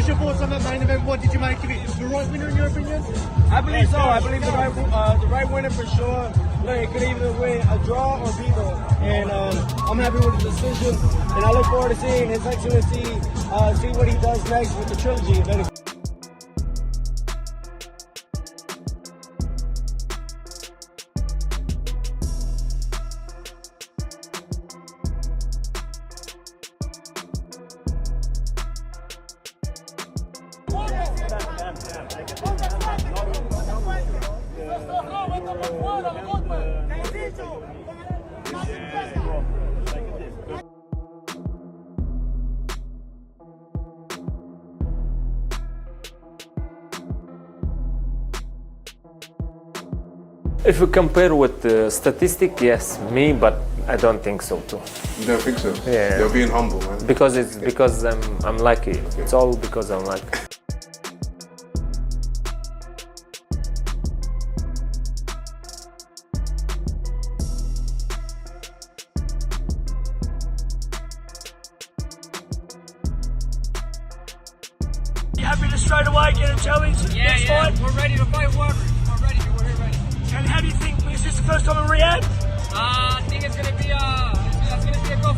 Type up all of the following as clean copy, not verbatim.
Just your thoughts on that main event. What did you make of it? The right winner in your opinion? I believe so. I believe the right winner for sure. Look, it could either win a draw or Bivol. And I'm happy with the decision. And I look forward to seeing His Excellency see what he does next with the trilogy. If we compare with the statistic, yes, me, but I don't think so too. You don't think so? Yeah. You're being humble, man. Because I'm lucky. Okay. It's all because I'm lucky. You happy to straight away get a challenge? Yeah, fight? We're ready to fight whoever. We're ready. We're here ready. And how do you think, is this the first time in Riyadh? I think it's gonna be a go.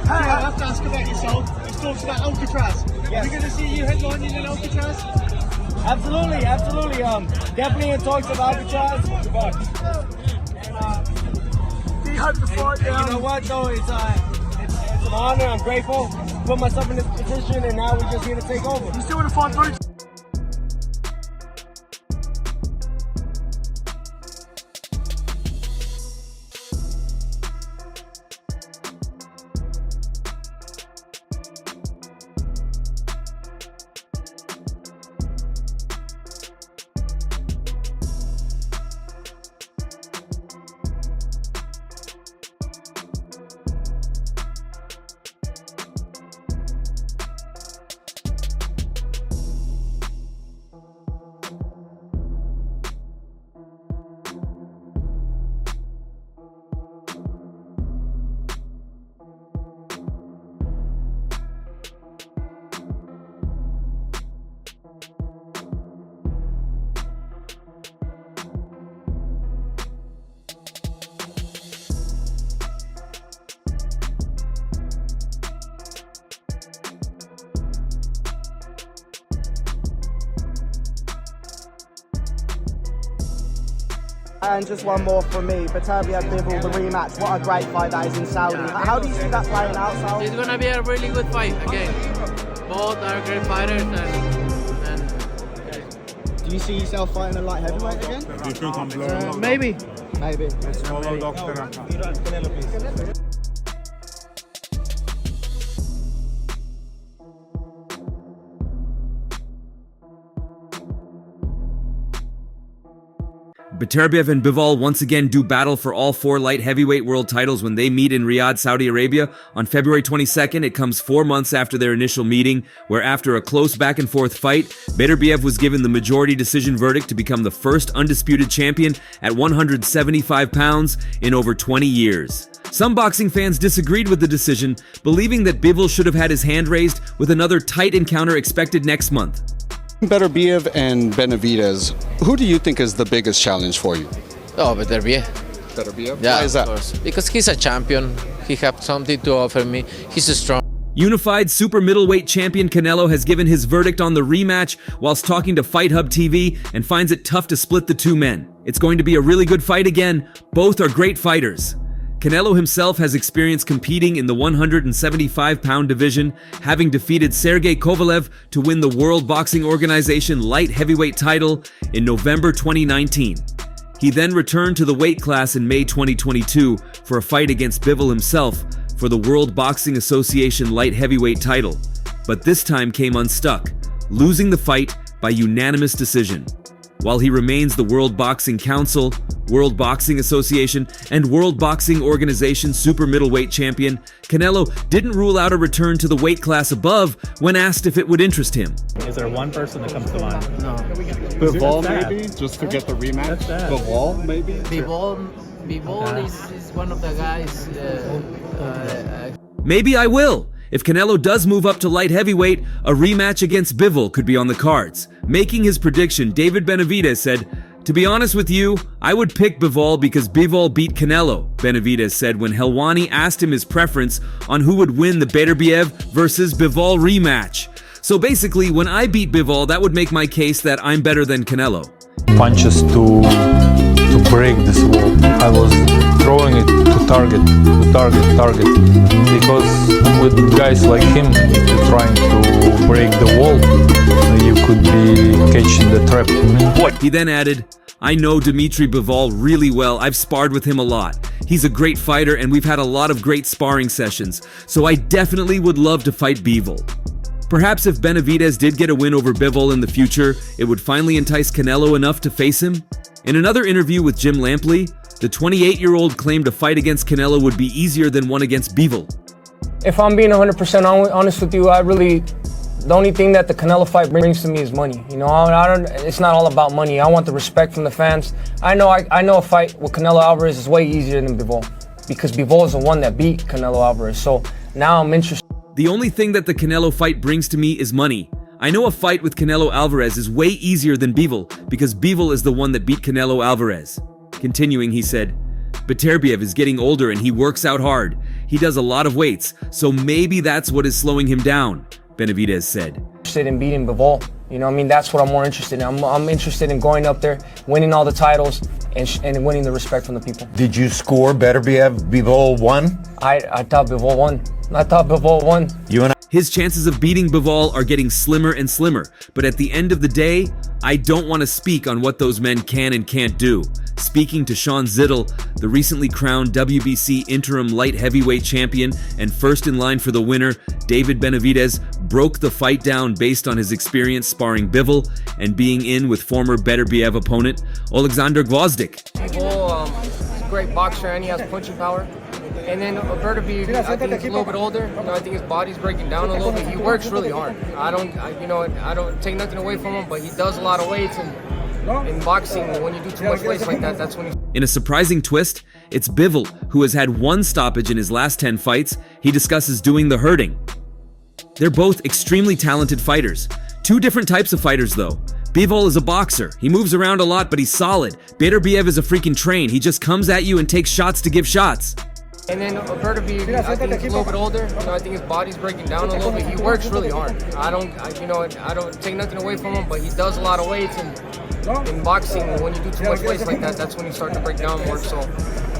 Hey, I have to ask about yourself. It talks about Alcatraz. Yes. We're going to see you headlining in Alcatraz? Absolutely. Definitely in talks of Alcatraz. Do you hope to fight? You know what though? It's an honor. I'm grateful. Put myself in this position, and now we're just here to take over. You still want to fight Boots? And just one more from me, Beterbiev Bivol, the rematch. What a great fight that is in Saudi. How do you see that playing out, Sal? It's gonna be a really good fight again. Both are great fighters, and Do you see yourself fighting a light heavyweight again? Do you think I'm blowing maybe. Maybe. Beterbiev and Bivol once again do battle for all 4 light heavyweight world titles when they meet in Riyadh, Saudi Arabia. On February 22nd, it comes 4 months after their initial meeting, where after a close back-and-forth fight, Beterbiev was given the majority decision verdict to become the first undisputed champion at 175 pounds in over 20 years. Some boxing fans disagreed with the decision, believing that Bivol should have had his hand raised with another tight encounter expected next month. Beterbiev and Benavidez, who do you think is the biggest challenge for you? Oh, Beterbiev. Beterbiev? Yeah, Why is that? of course. Because he's a champion. He has something to offer me. He's strong. Unified super middleweight champion Canelo has given his verdict on the rematch whilst talking to Fight Hub TV and finds it tough to split the two men. It's going to be a really good fight again. Both are great fighters. Canelo himself has experience competing in the 175-pound division, having defeated Sergey Kovalev to win the World Boxing Organization light heavyweight title in November 2019. He then returned to the weight class in May 2022 for a fight against Bivol himself, for the World Boxing Association light heavyweight title, but this time came unstuck, losing the fight by unanimous decision. While he remains the World Boxing Council, World Boxing Association, and World Boxing Organization super middleweight champion, Canelo didn't rule out a return to the weight class above when asked if it would interest him. Is there one person that comes to mind? No. Bivol maybe, just to get the rematch. Bivol maybe. Bivol is one of the guys. Maybe I will. If Canelo does move up to light heavyweight, a rematch against Bivol could be on the cards. Making his prediction, David Benavidez said, "To be honest with you, I would pick Bivol because Bivol beat Canelo," Benavidez said when Helwani asked him his preference on who would win the Beterbiev versus Bivol rematch. So basically, when I beat Bivol, that would make my case that I'm better than Canelo. Punches to break this wall. I was throwing it to target, because with guys like him, if you're trying to break the wall, you could be catching the trap. He then added, "I know Dmitry Bivol really well. I've sparred with him a lot. He's a great fighter and we've had a lot of great sparring sessions, so I definitely would love to fight Bivol." Perhaps if Benavidez did get a win over Bivol in the future, it would finally entice Canelo enough to face him? In another interview with Jim Lampley, the 28-year-old claimed a fight against Canelo would be easier than one against Bivol. If I'm being 100% honest with you, the only thing that the Canelo fight brings to me is money. You know, it's not all about money. I want the respect from the fans. I know a fight with Canelo Alvarez is way easier than Bivol, because Bivol is the one that beat Canelo Alvarez. So now I'm interested. The only thing that the Canelo fight brings to me is money. I know a fight with Canelo Alvarez is way easier than Bivol, because Bivol is the one that beat Canelo Alvarez. Continuing, he said, "Beterbiev is getting older and he works out hard. He does a lot of weights, so maybe that's what is slowing him down," Benavidez said. Interested in beating Bivol. You know what I mean? That's what I'm more interested in. I'm interested in going up there, winning all the titles, and winning the respect from the people. Did you score Beterbiev? Bivol won? I thought Bivol won. His chances of beating Bivol are getting slimmer and slimmer, but at the end of the day, I don't want to speak on what those men can and can't do. Speaking to Sean Zittel, the recently crowned WBC interim light heavyweight champion and first in line for the winner, David Benavidez, broke the fight down based on his experience sparring Bivol and being in with former Beterbiev opponent Alexander Gvozdyk. Bivol is a great boxer and he has punching power. And then Beterbiev, I think he's a little bit older. You know, I think his body's breaking down a little bit. He works really hard. I don't take nothing away from him, but he does a lot of weights. And in boxing, when you do too much weights like that, that's when he... In a surprising twist, it's Bivol, who has had one stoppage in his last 10 fights. He discusses doing the hurting. They're both extremely talented fighters. Two different types of fighters, though. Bivol is a boxer. He moves around a lot, but he's solid. Beterbiev is a freaking train. He just comes at you and takes shots to give shots. And then Beterbiev, I think he's a little bit older. You know, I think his body's breaking down a little bit. He works really hard. I don't take nothing away from him, but he does a lot of weights. And in boxing, when you do too much weights like that, that's when you start to break down more. So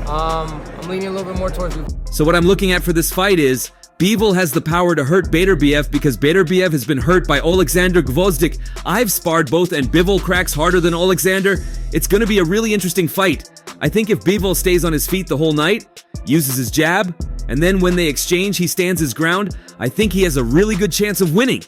I'm leaning a little bit more towards Bivol. So what I'm looking at for this fight is Bivol has the power to hurt Beterbiev because Beterbiev has been hurt by Alexander Gvozdyk. I've sparred both and Bivol cracks harder than Alexander. It's going to be a really interesting fight. I think if Bivol stays on his feet the whole night, uses his jab, and then when they exchange he stands his ground, I think he has a really good chance of winning.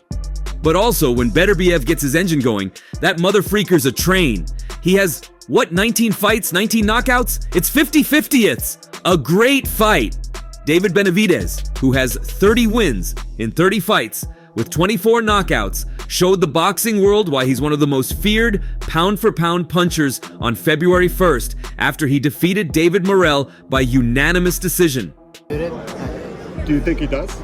But also, when Beterbiev gets his engine going, that mother freaker's a train. He has, 19 fights, 19 knockouts? It's 50-50. It's a great fight. David Benavidez, who has 30 wins in 30 fights with 24 knockouts, showed the boxing world why he's one of the most feared pound-for-pound punchers on February 1st after he defeated David Morrell by unanimous decision. Do you think he does?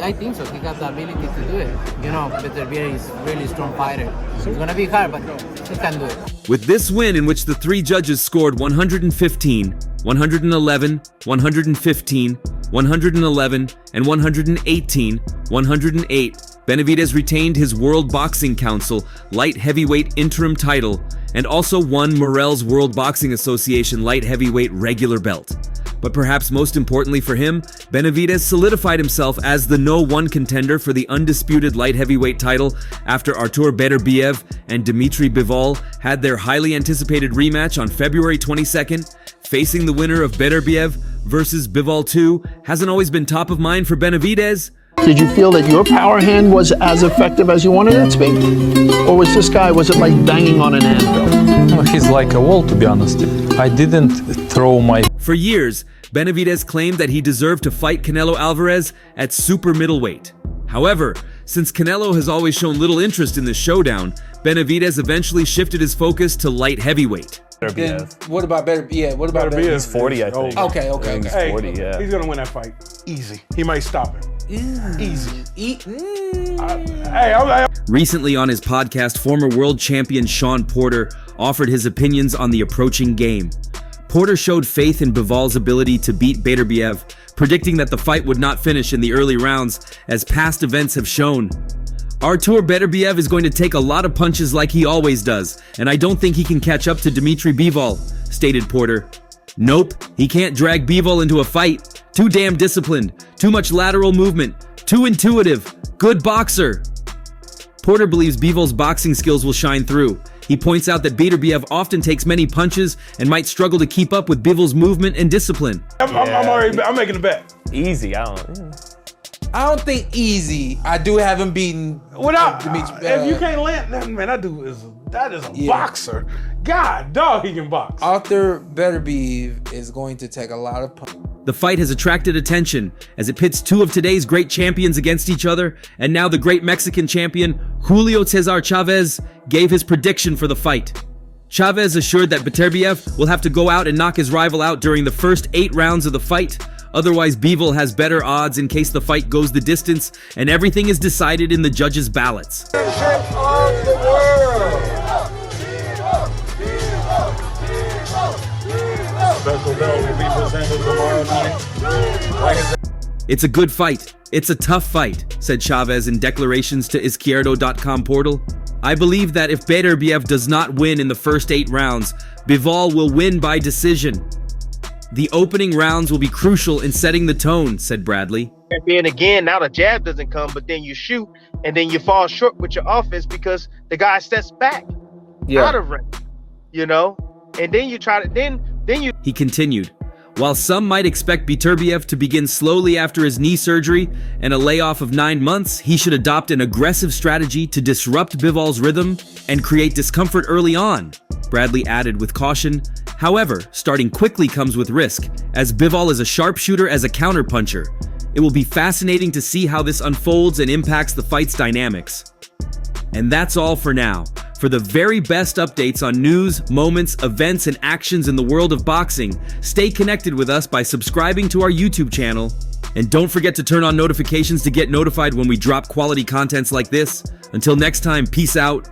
I think so. He got the ability to do it. You know, Beterbiev is a really strong fighter. So it's going to be hard, but he can do it. With this win, in which the three judges scored 115, 111, 115, 111, and 118, 108, Benavidez retained his World Boxing Council light heavyweight interim title and also won Morrell's World Boxing Association light heavyweight regular belt. But perhaps most importantly for him, Benavidez solidified himself as the No. 1 contender for the undisputed light heavyweight title after Artur Beterbiev and Dmitry Bivol had their highly anticipated rematch on February 22nd, Facing the winner of Beterbiev versus Bivol 2 hasn't always been top of mind for Benavidez. Did you feel that your power hand was as effective as you wanted it to be? Or was it like banging on an anvil? He's like a wall, to be honest. I didn't throw my... For years, Benavidez claimed that he deserved to fight Canelo Alvarez at super middleweight. However, since Canelo has always shown little interest in the showdown, Benavidez eventually shifted his focus to light heavyweight. Then what about Beterbiev? Yeah, what about Beterbiev? He's 40, I think. Okay. He's Hey, 40, yeah. he's gonna win that fight. Easy. He might stop him. Easy. Recently on his podcast, former world champion Sean Porter offered his opinions on the approaching game. Porter showed faith in Bivol's ability to beat Beterbiev, predicting that the fight would not finish in the early rounds, as past events have shown. Artur Beterbiev is going to take a lot of punches like he always does, and I don't think he can catch up to Dmitry Bivol, stated Porter. Nope, he can't drag Bivol into a fight. Too damn disciplined, too much lateral movement, too intuitive, good boxer. Porter believes Bivol's boxing skills will shine through. He points out that Beterbiev often takes many punches and might struggle to keep up with Bivol's movement and discipline. I'm making a bet. Easy, I don't think easy. I do have him beaten. If you can't land, man, that is a boxer. God, dog, he can box. Artur Beterbiev is going to take a lot of punches. The fight has attracted attention as it pits two of today's great champions against each other, and now the great Mexican champion, Julio Cesar Chavez, gave his prediction for the fight. Chavez assured that Beterbiev will have to go out and knock his rival out during the first 8 rounds of the fight. Otherwise, Bivol has better odds in case the fight goes the distance, and everything is decided in the judges' ballots. Special belt will be presented tomorrow night. It's a good fight. It's a tough fight, said Chavez in declarations to Izquierdo.com portal. I believe that if Beterbiev does not win in the first 8 rounds, Bivol will win by decision. The opening rounds will be crucial in setting the tone, said Bradley. And again, now the jab doesn't come, but then you shoot, and then you fall short with your offense because the guy steps back out of range, and then you try to, then you... He continued, while some might expect Beterbiev to begin slowly after his knee surgery and a layoff of 9 months, he should adopt an aggressive strategy to disrupt Bivol's rhythm and create discomfort early on, Bradley added with caution. However, starting quickly comes with risk, as Bivol is a sharpshooter as a counterpuncher. It will be fascinating to see how this unfolds and impacts the fight's dynamics. And that's all for now. For the very best updates on news, moments, events, and actions in the world of boxing, stay connected with us by subscribing to our YouTube channel. And don't forget to turn on notifications to get notified when we drop quality contents like this. Until next time, peace out.